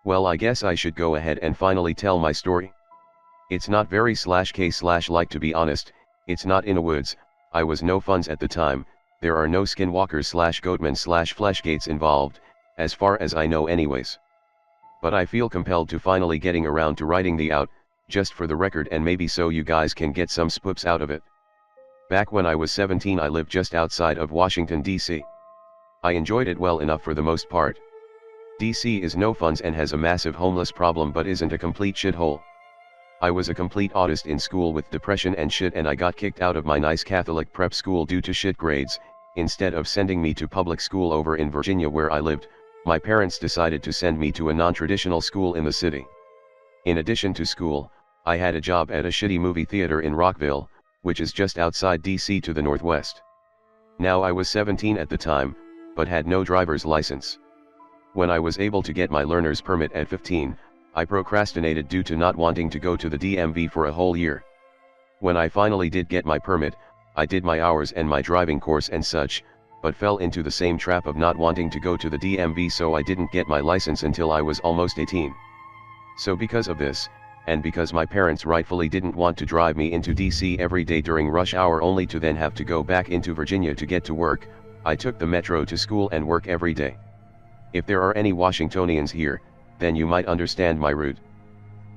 Well, I guess I should go ahead and finally tell my story. It's not very /k/like, to be honest. It's not in a woods. I was no funds at the time. There are no skinwalkers/goatmen/fleshgates involved, as far as I know anyways. But I feel compelled to finally getting around to writing the out, just for the record, and maybe so you guys can get some spoops out of it. Back when I was 17, I lived just outside of Washington, D.C. I enjoyed it well enough for the most part. D.C. is no funds and has a massive homeless problem, but isn't a complete shithole. I was a complete autist in school with depression and shit, and I got kicked out of my nice Catholic prep school due to shit grades. Instead of sending me to public school over in Virginia where I lived, my parents decided to send me to a non-traditional school in the city. In addition to school, I had a job at a shitty movie theater in Rockville, which is just outside DC to the northwest. Now, I was 17 at the time, but had no driver's license. When I was able to get my learner's permit at 15, I procrastinated due to not wanting to go to the DMV for a whole year. When I finally did get my permit, I did my hours and my driving course and such, but fell into the same trap of not wanting to go to the DMV, so I didn't get my license until I was almost 18. So because of this, and because my parents rightfully didn't want to drive me into DC every day during rush hour only to then have to go back into Virginia to get to work, I took the metro to school and work every day. If there are any Washingtonians here, then you might understand my route.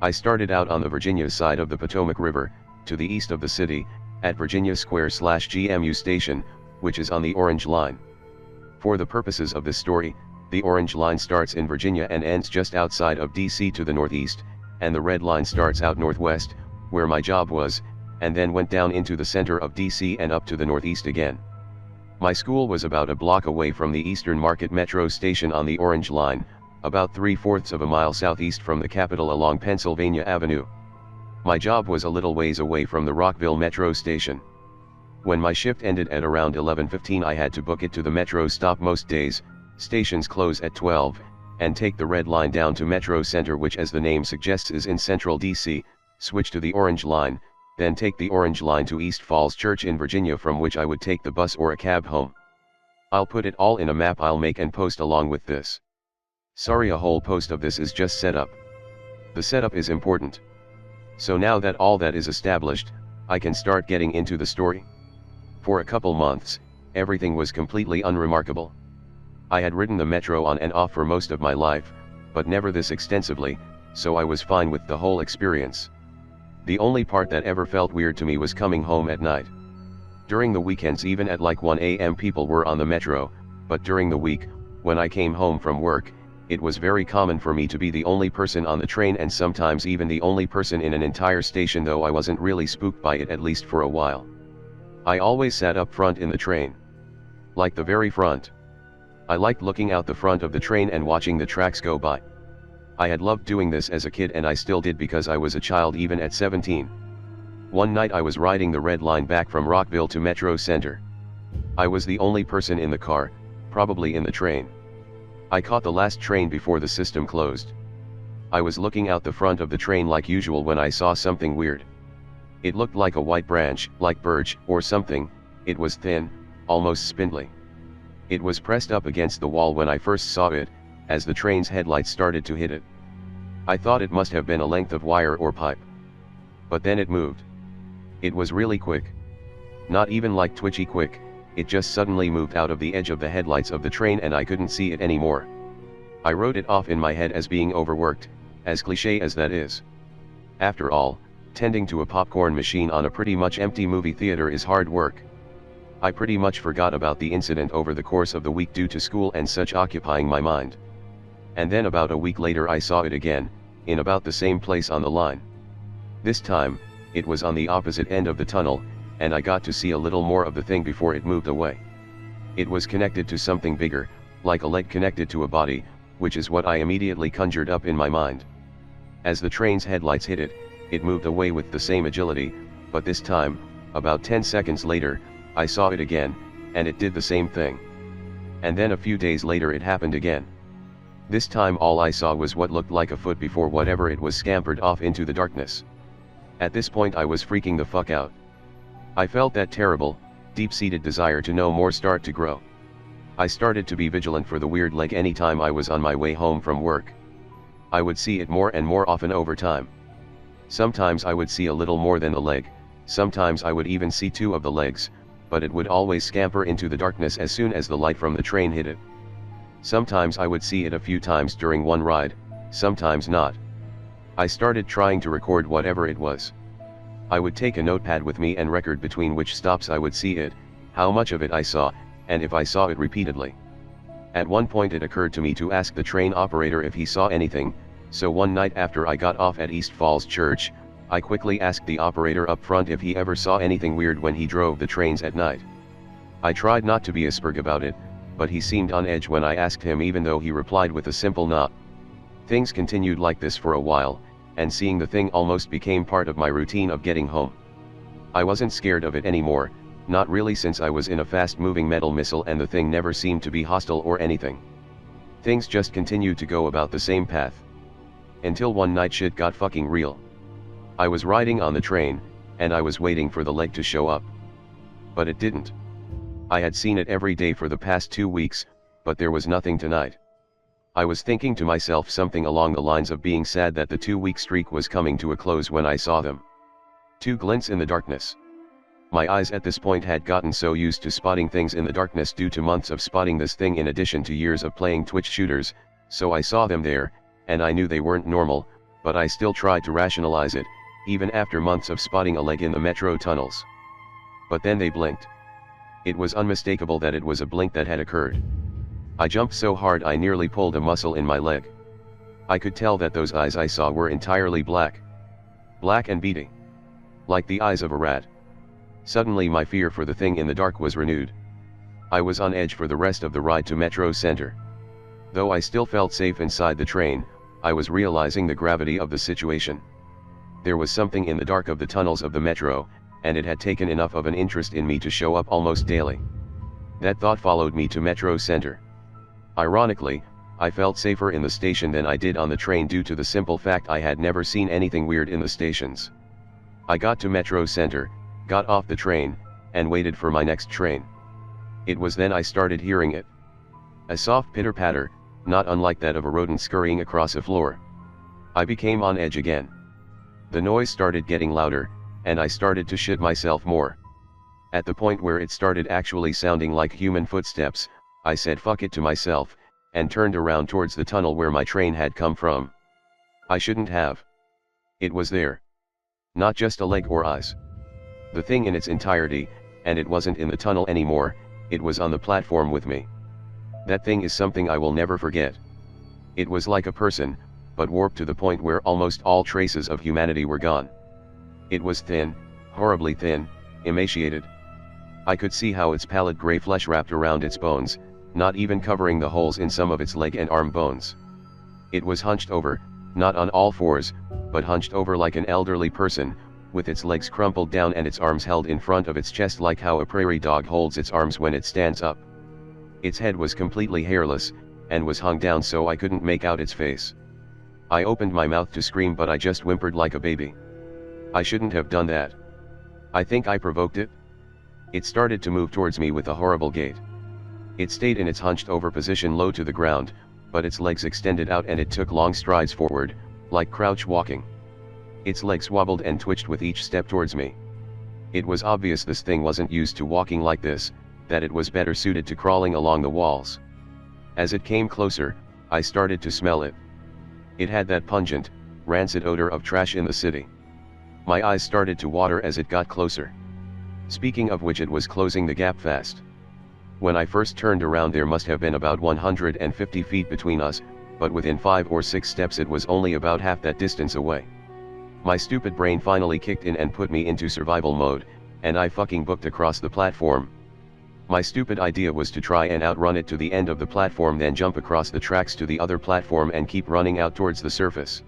I started out on the Virginia side of the Potomac River, to the east of the city, at Virginia Square/GMU Station, which is on the Orange Line. For the purposes of this story, the Orange Line starts in Virginia and ends just outside of DC to the northeast, and the Red Line starts out northwest, where my job was, and then went down into the center of DC and up to the northeast again. My school was about a block away from the Eastern Market Metro Station on the Orange Line, about 3/4 of a mile southeast from the Capitol along Pennsylvania Avenue. My job was a little ways away from the Rockville Metro Station. When my shift ended at around 11:15, I had to book it to the Metro stop most days. Stations close at 12, and take the Red Line down to Metro Center, which as the name suggests is in central DC, switch to the Orange Line, then take the Orange Line to East Falls Church in Virginia, from which I would take the bus or a cab home. I'll put it all in a map I'll make and post along with this. Sorry, a whole post of this is just setup. The setup is important. So now that all that is established, I can start getting into the story. For a couple months, everything was completely unremarkable. I had ridden the metro on and off for most of my life, but never this extensively, so I was fine with the whole experience. The only part that ever felt weird to me was coming home at night. During the weekends, even at like 1 a.m. people were on the metro, but during the week, when I came home from work, it was very common for me to be the only person on the train, and sometimes even the only person in an entire station, though I wasn't really spooked by it, at least for a while. I always sat up front in the train. Like the very front. I liked looking out the front of the train and watching the tracks go by. I had loved doing this as a kid, and I still did because I was a child even at 17. One night I was riding the Red Line back from Rockville to Metro Center. I was the only person in the car, probably in the train. I caught the last train before the system closed. I was looking out the front of the train like usual when I saw something weird. It looked like a white branch, like birch or something. It was thin, almost spindly. It was pressed up against the wall when I first saw it, as the train's headlights started to hit it. I thought it must have been a length of wire or pipe. But then it moved. It was really quick. Not even like twitchy quick, it just suddenly moved out of the edge of the headlights of the train and I couldn't see it anymore. I wrote it off in my head as being overworked, as cliché as that is. After all, tending to a popcorn machine on a pretty much empty movie theater is hard work. I pretty much forgot about the incident over the course of the week due to school and such occupying my mind. And then about a week later I saw it again, in about the same place on the line. This time, it was on the opposite end of the tunnel, and I got to see a little more of the thing before it moved away. It was connected to something bigger, like a leg connected to a body, which is what I immediately conjured up in my mind. As the train's headlights hit it, it moved away with the same agility, but this time, about 10 seconds later, I saw it again, and it did the same thing. And then a few days later it happened again. This time all I saw was what looked like a foot before whatever it was scampered off into the darkness. At this point I was freaking the fuck out. I felt that terrible, deep-seated desire to know more start to grow. I started to be vigilant for the weird leg anytime I was on my way home from work. I would see it more and more often over time. Sometimes I would see a little more than the leg, sometimes I would even see two of the legs, but it would always scamper into the darkness as soon as the light from the train hit it. Sometimes I would see it a few times during one ride, sometimes not. I started trying to record whatever it was. I would take a notepad with me and record between which stops I would see it, how much of it I saw, and if I saw it repeatedly. At one point it occurred to me to ask the train operator if he saw anything, so one night after I got off at East Falls Church, I quickly asked the operator up front if he ever saw anything weird when he drove the trains at night. I tried not to be a spurg about it, but he seemed on edge when I asked him, even though he replied with a simple nah. Things continued like this for a while, and seeing the thing almost became part of my routine of getting home. I wasn't scared of it anymore, not really, since I was in a fast-moving metal missile and the thing never seemed to be hostile or anything. Things just continued to go about the same path. Until one night shit got fucking real. I was riding on the train, and I was waiting for the leg to show up. But it didn't. I had seen it every day for the past 2 weeks, but there was nothing tonight. I was thinking to myself something along the lines of being sad that the 2-week streak was coming to a close when I saw them. Two glints in the darkness. My eyes at this point had gotten so used to spotting things in the darkness due to months of spotting this thing in addition to years of playing Twitch shooters, so I saw them there, and I knew they weren't normal, but I still tried to rationalize it, even after months of spotting a leg in the metro tunnels. But then they blinked. It was unmistakable that it was a blink that had occurred. I jumped so hard I nearly pulled a muscle in my leg. I could tell that those eyes I saw were entirely black. Black and beady. Like the eyes of a rat. Suddenly my fear for the thing in the dark was renewed. I was on edge for the rest of the ride to Metro Center. Though I still felt safe inside the train, I was realizing the gravity of the situation. There was something in the dark of the tunnels of the metro, and it had taken enough of an interest in me to show up almost daily. That thought followed me to Metro Center. Ironically, I felt safer in the station than I did on the train due to the simple fact I had never seen anything weird in the stations. I got to Metro Center, got off the train, and waited for my next train. It was then I started hearing it. A soft pitter-patter, not unlike that of a rodent scurrying across a floor. I became on edge again. The noise started getting louder, and I started to shit myself more. At the point where it started actually sounding like human footsteps, I said fuck it to myself, and turned around towards the tunnel where my train had come from. I shouldn't have. It was there. Not just a leg or eyes. The thing in its entirety, and it wasn't in the tunnel anymore, it was on the platform with me. That thing is something I will never forget. It was like a person, but warped to the point where almost all traces of humanity were gone. It was thin, horribly thin, emaciated. I could see how its pallid gray flesh wrapped around its bones, not even covering the holes in some of its leg and arm bones. It was hunched over, not on all fours, but hunched over like an elderly person, with its legs crumpled down and its arms held in front of its chest like how a prairie dog holds its arms when it stands up. Its head was completely hairless, and was hung down so I couldn't make out its face. I opened my mouth to scream, but I just whimpered like a baby. I shouldn't have done that. I think I provoked it. It started to move towards me with a horrible gait. It stayed in its hunched over position low to the ground, but its legs extended out and it took long strides forward, like crouch walking. Its legs wobbled and twitched with each step towards me. It was obvious this thing wasn't used to walking like this, that it was better suited to crawling along the walls. As it came closer, I started to smell it. It had that pungent, rancid odor of trash in the city. My eyes started to water as it got closer. Speaking of which, it was closing the gap fast. When I first turned around there must have been about 150 feet between us, but within 5 or 6 steps it was only about half that distance away. My stupid brain finally kicked in and put me into survival mode, and I fucking booked across the platform. My stupid idea was to try and outrun it to the end of the platform, then jump across the tracks to the other platform and keep running out towards the surface.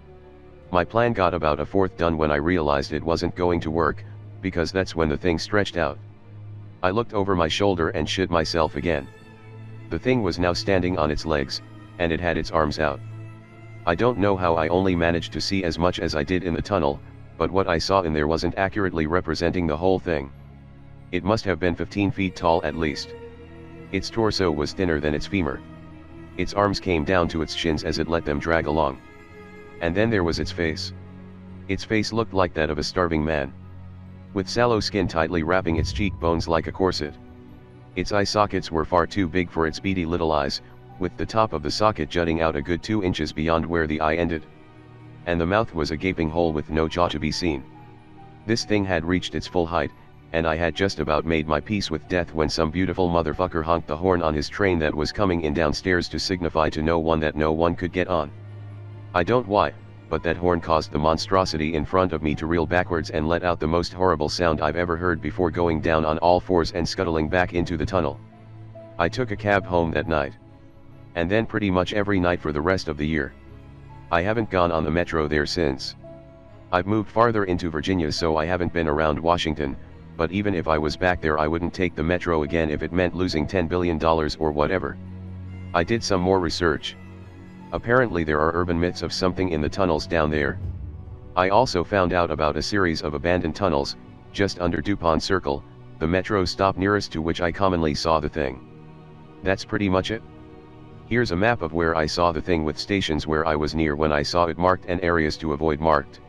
My plan got about a fourth done when I realized it wasn't going to work, because that's when the thing stretched out. I looked over my shoulder and shit myself again. The thing was now standing on its legs, and it had its arms out. I don't know how I only managed to see as much as I did in the tunnel, but what I saw in there wasn't accurately representing the whole thing. It must have been 15 feet tall at least. Its torso was thinner than its femur. Its arms came down to its shins as it let them drag along. And then there was its face. Its face looked like that of a starving man, with sallow skin tightly wrapping its cheekbones like a corset. Its eye sockets were far too big for its beady little eyes, with the top of the socket jutting out a good 2 inches beyond where the eye ended. And the mouth was a gaping hole with no jaw to be seen. This thing had reached its full height, and I had just about made my peace with death when some beautiful motherfucker honked the horn on his train that was coming in downstairs to signify to no one that no one could get on. I don't why, but that horn caused the monstrosity in front of me to reel backwards and let out the most horrible sound I've ever heard before going down on all fours and scuttling back into the tunnel. I took a cab home that night. And then pretty much every night for the rest of the year. I haven't gone on the metro there since. I've moved farther into Virginia, so I haven't been around Washington, but even if I was back there I wouldn't take the metro again if it meant losing $10 billion or whatever. I did some more research. Apparently there are urban myths of something in the tunnels down there. I also found out about a series of abandoned tunnels, just under DuPont Circle, the metro stop nearest to which I commonly saw the thing. That's pretty much it. Here's a map of where I saw the thing with stations where I was near when I saw it marked and areas to avoid marked.